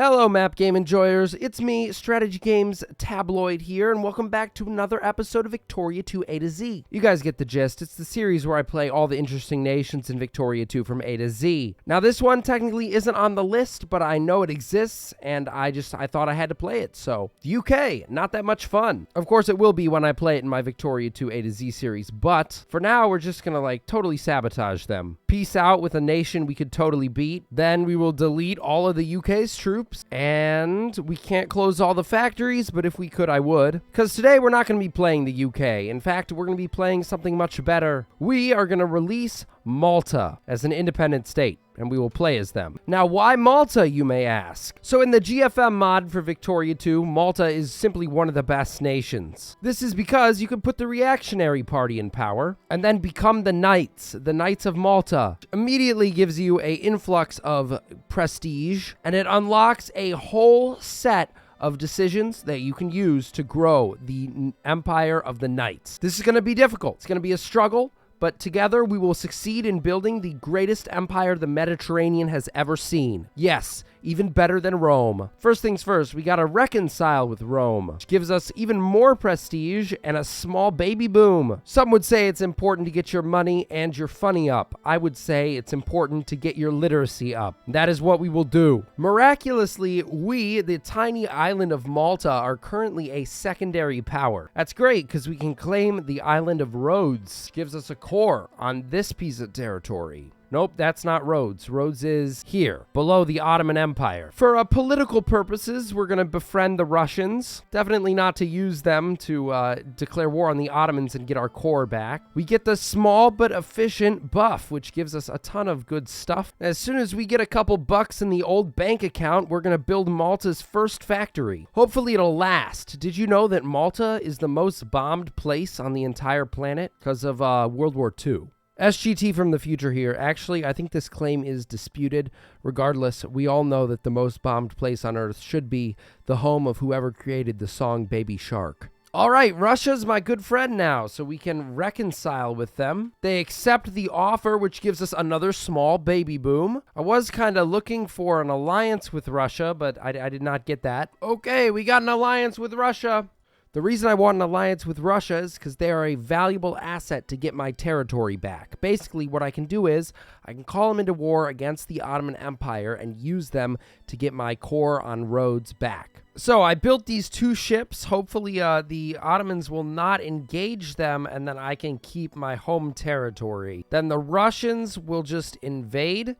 Hello, map game enjoyers. It's me, Strategy Games Tabloid here, and welcome back to another episode of Victoria 2 A to Z. You guys get the gist. It's the series where I play all the interesting nations in Victoria 2 from A to Z. Now, this one technically isn't on the list, but I know it exists, and I thought I had to play it. So, the UK, not that much fun. Of course, it will be when I play it in my Victoria 2 A to Z series, but for now, we're just gonna totally sabotage them. Peace out with a nation we could totally beat. Then we will delete all of the UK's troops. And we can't close all the factories, but if we could, I would. Because today we're not going to be playing the UK. In fact, we're going to be playing something much better. We are going to release Malta as an independent state, and we will play as them. Now, why Malta, you may ask? So in the GFM mod for Victoria 2, Malta is simply one of the best nations. This is because you can put the reactionary party in power, and then become the Knights of Malta. Immediately gives you an influx of prestige, and it unlocks a whole set of decisions that you can use to grow the Empire of the Knights. This is going to be difficult. It's going to be a struggle. But together, we will succeed in building the greatest empire the Mediterranean has ever seen. Yes, even better than Rome. First things first, we gotta reconcile with Rome, which gives us even more prestige and a small baby boom. Some would say it's important to get your money and your funny up. I would say it's important to get your literacy up. That is what we will do. Miraculously, we, the tiny island of Malta, are currently a secondary power. That's great, because we can claim the island of Rhodes. Gives us a core on this piece of territory. Nope, that's not Rhodes. Rhodes is here, below the Ottoman Empire. For political purposes, we're going to befriend the Russians. Definitely not to use them to declare war on the Ottomans and get our core back. We get the small but efficient buff, which gives us a ton of good stuff. As soon as we get a couple bucks in the old bank account, we're going to build Malta's first factory. Hopefully it'll last. Did you know that Malta is the most bombed place on the entire planet because of World War II? SGT from the future here. Actually, I think this claim is disputed. Regardless, we all know that the most bombed place on Earth should be the home of whoever created the song Baby Shark. All right, Russia's my good friend now, so we can reconcile with them. They accept the offer, which gives us another small baby boom. I was kind of looking for an alliance with Russia, but I did not get that. Okay, we got an alliance with Russia. The reason I want an alliance with Russia is because they are a valuable asset to get my territory back. Basically, what I can do is I can call them into war against the Ottoman Empire and use them to get my core on Rhodes back. So I built these two ships. Hopefully, the Ottomans will not engage them, and then I can keep my home territory. Then the Russians will just invade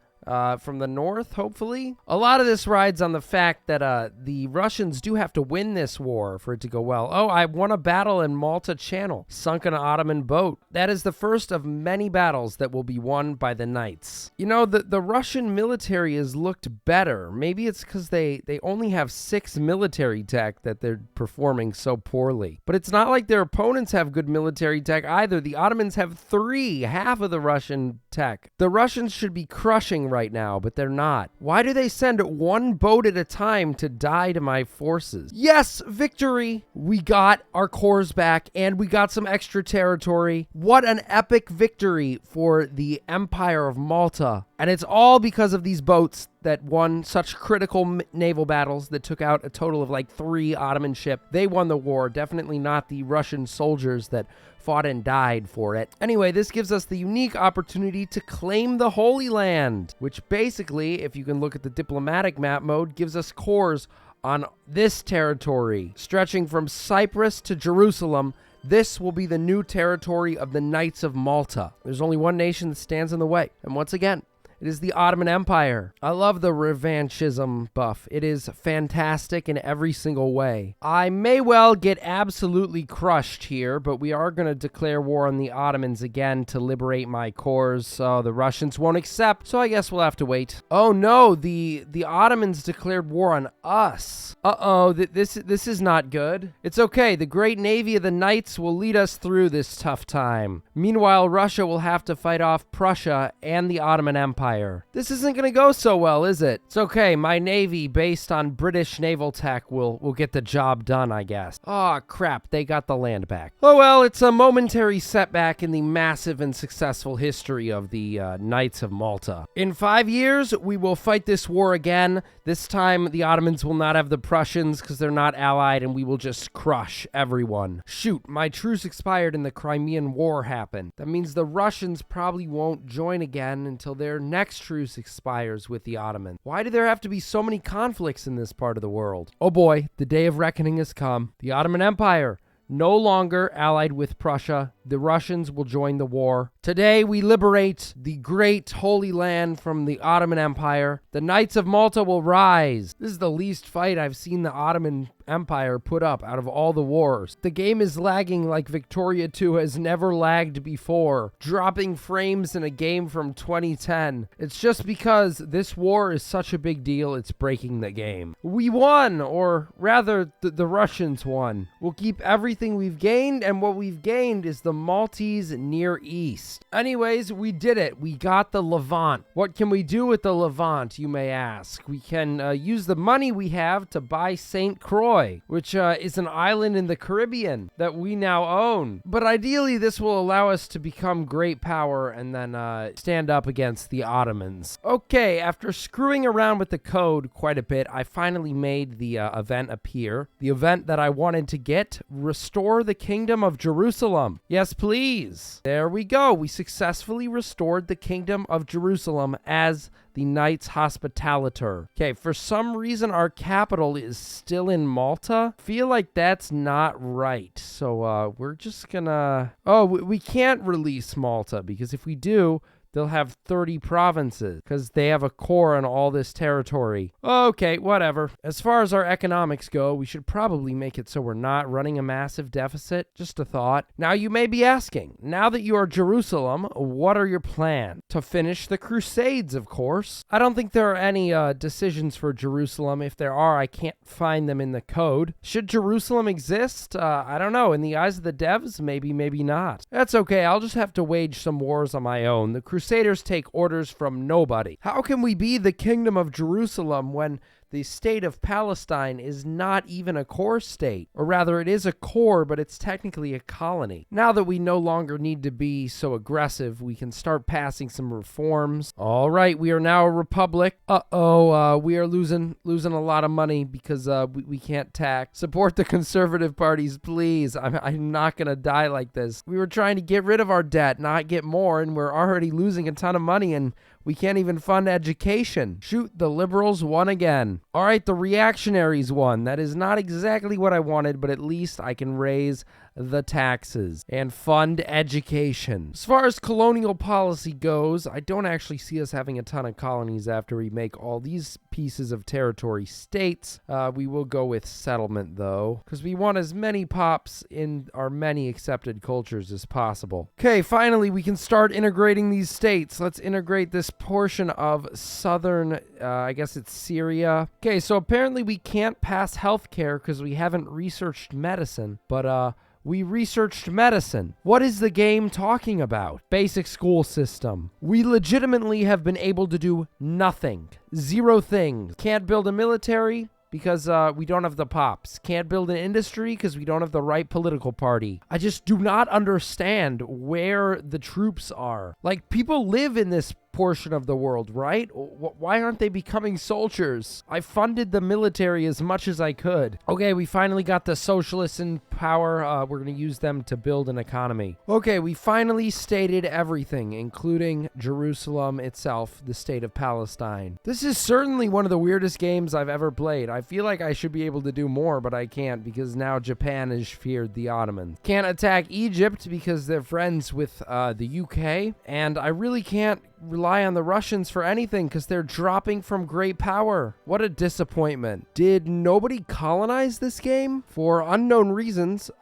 from the north, hopefully. A lot of this rides on the fact that the Russians do have to win this war for it to go well. Oh, I won a battle in Malta Channel. Sunk an Ottoman boat. That is the first of many battles that will be won by the Knights. You know, the Russian military has looked better. Maybe it's because they only have 6 military tech that they're performing so poorly. But it's not like their opponents have good military tech either. The Ottomans have 3, half of the Russian tech. The Russians should be crushing right now, but they're not. Why do they send one boat at a time to die to my forces? Yes, victory! We got our cores back, and we got some extra territory. What an epic victory for the Empire of Malta. And it's all because of these boats that won such critical naval battles that took out a total of 3 Ottoman ships. They won the war, definitely not the Russian soldiers that fought and died for it. Anyway, this gives us the unique opportunity to claim the Holy Land, which basically, if you can look at the diplomatic map mode, gives us cores on this territory, stretching from Cyprus to Jerusalem. This will be the new territory of the Knights of Malta. There's only one nation that stands in the way, and once again, it is the Ottoman Empire. I love the revanchism buff. It is fantastic in every single way. I may well get absolutely crushed here, but we are going to declare war on the Ottomans again to liberate my cores. So the Russians won't accept, so I guess we'll have to wait. Oh no, the Ottomans declared war on us. Uh-oh, this is not good. It's okay, the great navy of the Knights will lead us through this tough time. Meanwhile, Russia will have to fight off Prussia and the Ottoman Empire. Empire. This isn't gonna go so well, is it? It's okay, my navy, based on British naval tech, will get the job done, I guess. Aw, crap, they got the land back. Oh well, it's a momentary setback in the massive and successful history of the Knights of Malta. In 5 years, we will fight this war again. This time, the Ottomans will not have the Prussians because they're not allied, and we will just crush everyone. Shoot, my truce expired and the Crimean War happened. That means the Russians probably won't join again until their next truce expires with the Ottomans. Why do there have to be so many conflicts in this part of the world? Oh boy, the day of reckoning has come. The Ottoman Empire, no longer allied with Prussia. The Russians will join the war. Today, we liberate the great Holy Land from the Ottoman Empire. The Knights of Malta will rise. This is the least fight I've seen the Ottoman Empire put up out of all the wars. The game is lagging like Victoria 2 has never lagged before, dropping frames in a game from 2010. It's just because this war is such a big deal, it's breaking the game. We won, or rather, the Russians won. We'll keep everything we've gained, and what we've gained is the Maltese Near East. Anyways, we did it. We got the Levant. What can we do with the Levant, you may ask? We can use the money we have to buy St. Croix, which is an island in the Caribbean that we now own. But ideally, this will allow us to become great power and then stand up against the Ottomans. Okay, after screwing around with the code quite a bit, I finally made the event appear. The event that I wanted to get, restore the Kingdom of Jerusalem. Yes, please. There we go. We successfully restored the Kingdom of Jerusalem as the Knights Hospitalator. Okay, for some reason our capital is still in Malta. Feel like that's not right. So we're just gonna... Oh, we can't release Malta because if we do, they'll have 30 provinces because they have a core on all this territory. Okay, whatever. As far as our economics go, we should probably make it so we're not running a massive deficit. Just a thought. Now you may be asking, now that you are Jerusalem, what are your plans? To finish the Crusades, of course. I don't think there are any decisions for Jerusalem. If there are, I can't find them in the code. Should Jerusalem exist? I don't know. In the eyes of the devs, maybe, maybe not. That's okay. I'll just have to wage some wars on my own. The Crusaders take orders from nobody. How can we be the Kingdom of Jerusalem when the state of Palestine is not even a core state? Or rather, it is a core, but it's technically a colony. Now that we no longer need to be so aggressive, we can start passing some reforms. All right, we are now a republic. We are losing a lot of money because we can't tax. Support the conservative parties, please. I'm not going to die like this. We were trying to get rid of our debt, not get more, and we're already losing a ton of money, and we can't even fund education. Shoot, the liberals won again. All right, the reactionaries won. That is not exactly what I wanted, but at least I can raise the taxes and fund education. As far as colonial policy goes, I don't actually see us having a ton of colonies after we make all these pieces of territory states. We will go with settlement, though, because we want as many pops in our many accepted cultures as possible. Okay, finally, we can start integrating these states. Let's integrate this portion of southern, I guess it's Syria. Okay, so apparently we can't pass healthcare because we haven't researched medicine, but we researched medicine. What is the game talking about? Basic school system. We legitimately have been able to do nothing. Zero things. Can't build a military because we don't have the pops. Can't build an industry because we don't have the right political party. I just do not understand where the troops are. Like, people live in this portion of the world, right? Why aren't they becoming soldiers? I funded the military as much as I could. Okay, we finally got the socialists in power. We're going to use them to build an economy. Okay, we finally stated everything, including Jerusalem itself, the state of Palestine. This is certainly one of the weirdest games I've ever played. I feel like I should be able to do more, but I can't because now Japan has feared the Ottomans. Can't attack Egypt because they're friends with the UK, and I really can't rely on the Russians for anything because they're dropping from great power. What a disappointment. Did nobody colonize this game? For unknown reasons,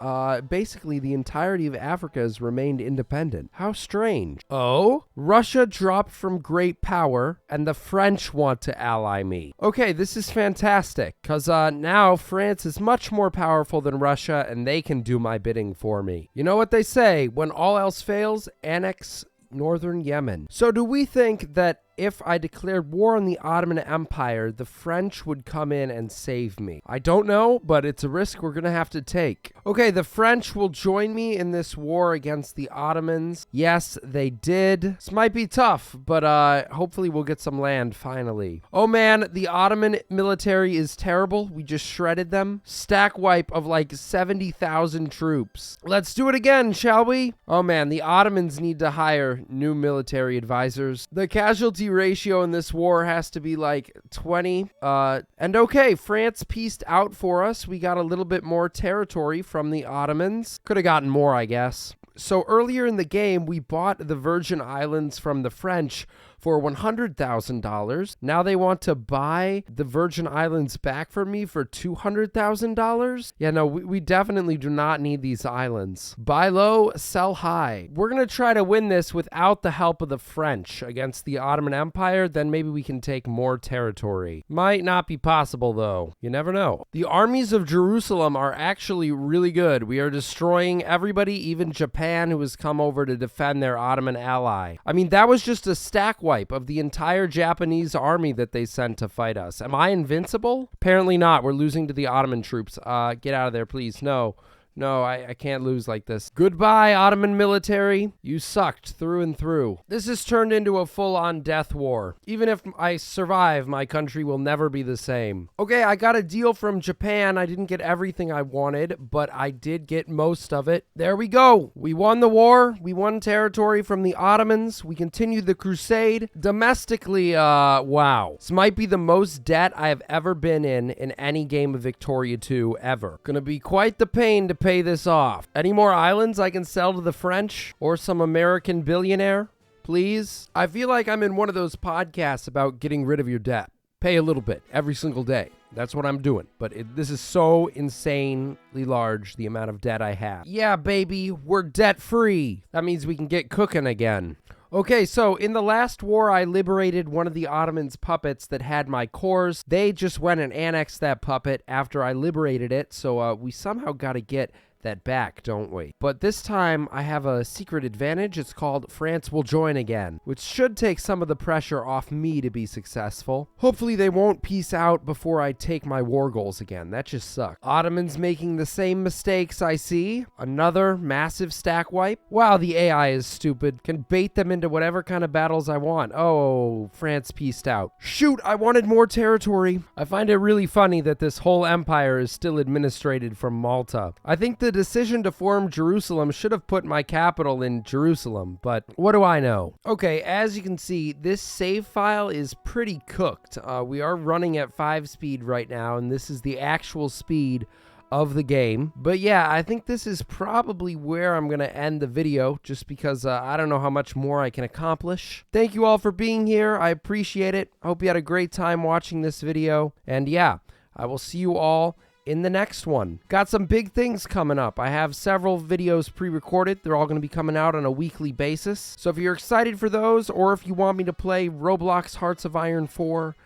basically the entirety of Africa has remained independent. How strange. Oh? Russia dropped from great power and the French want to ally me. Okay, this is fantastic because now France is much more powerful than Russia and they can do my bidding for me. You know what they say, when all else fails, annex northern Yemen. So do we think that if I declared war on the Ottoman Empire, the French would come in and save me? I don't know, but it's a risk we're going to have to take. Okay, the French will join me in this war against the Ottomans. Yes, they did. This might be tough, but hopefully we'll get some land finally. Oh man, the Ottoman military is terrible. We just shredded them. Stack wipe of like 70,000 troops. Let's do it again, shall we? Oh man, the Ottomans need to hire new military advisors. The casualty ratio in this war has to be like 20. And okay, France pieced out for us. We got a little bit more territory from the Ottomans. Could have gotten more, I guess. So earlier in the game, we bought the Virgin Islands from the French for $100,000. Now they want to buy the Virgin Islands back from me for $200,000? Yeah, no, we definitely do not need these islands. Buy low, sell high. We're going to try to win this without the help of the French against the Ottoman Empire. Then maybe we can take more territory. Might not be possible, though. You never know. The armies of Jerusalem are actually really good. We are destroying everybody, even Japan, who has come over to defend their Ottoman ally. I mean, that was just a stack wipe of the entire Japanese army that they sent to fight us. Am I invincible? Apparently not. We're losing to the Ottoman troops. Get out of there, please. No. No, I can't lose like this. Goodbye, Ottoman military. You sucked through and through. This has turned into a full-on death war. Even if I survive, my country will never be the same. Okay, I got a deal from Japan. I didn't get everything I wanted, but I did get most of it. There we go. We won the war. We won territory from the Ottomans. We continued the crusade. Domestically, wow. This might be the most debt I have ever been in any game of Victoria 2 ever. Gonna be quite the pain to pay this off. Any more islands I can sell to the French or some American billionaire? Please? I feel like I'm in one of those podcasts about getting rid of your debt. Pay a little bit every single day. That's what I'm doing. But this is so insanely large, the amount of debt I have. Yeah, baby, we're debt-free. That means we can get cooking again. Okay, so in the last war, I liberated one of the Ottomans' puppets that had my cores. They just went and annexed that puppet after I liberated it, so we somehow got to get that back, don't we? But this time, I have a secret advantage. It's called France will join again, which should take some of the pressure off me to be successful. Hopefully, they won't peace out before I take my war goals again. That just sucks. Ottomans making the same mistakes I see. Another massive stack wipe. Wow, the AI is stupid. Can bait them into whatever kind of battles I want. Oh, France peaced out. Shoot, I wanted more territory. I find it really funny that this whole empire is still administrated from Malta. I think the decision to form Jerusalem should have put my capital in Jerusalem, but what do I know? Okay, as you can see, this save file is pretty cooked. We are running at 5 speed right now, and this is the actual speed of the game. But yeah, I think this is probably where I'm going to end the video, just because I don't know how much more I can accomplish. Thank you all for being here. I appreciate it. I hope you had a great time watching this video. And yeah, I will see you all in the next one. Got some big things coming up. I have several videos pre-recorded. They're all going to be coming out on a weekly basis. So if you're excited for those, or if you want me to play Roblox Hearts of Iron 4,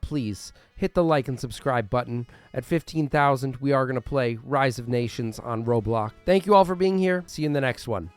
please hit the like and subscribe button. At 15,000, we are going to play Rise of Nations on Roblox. Thank you all for being here. See you in the next one.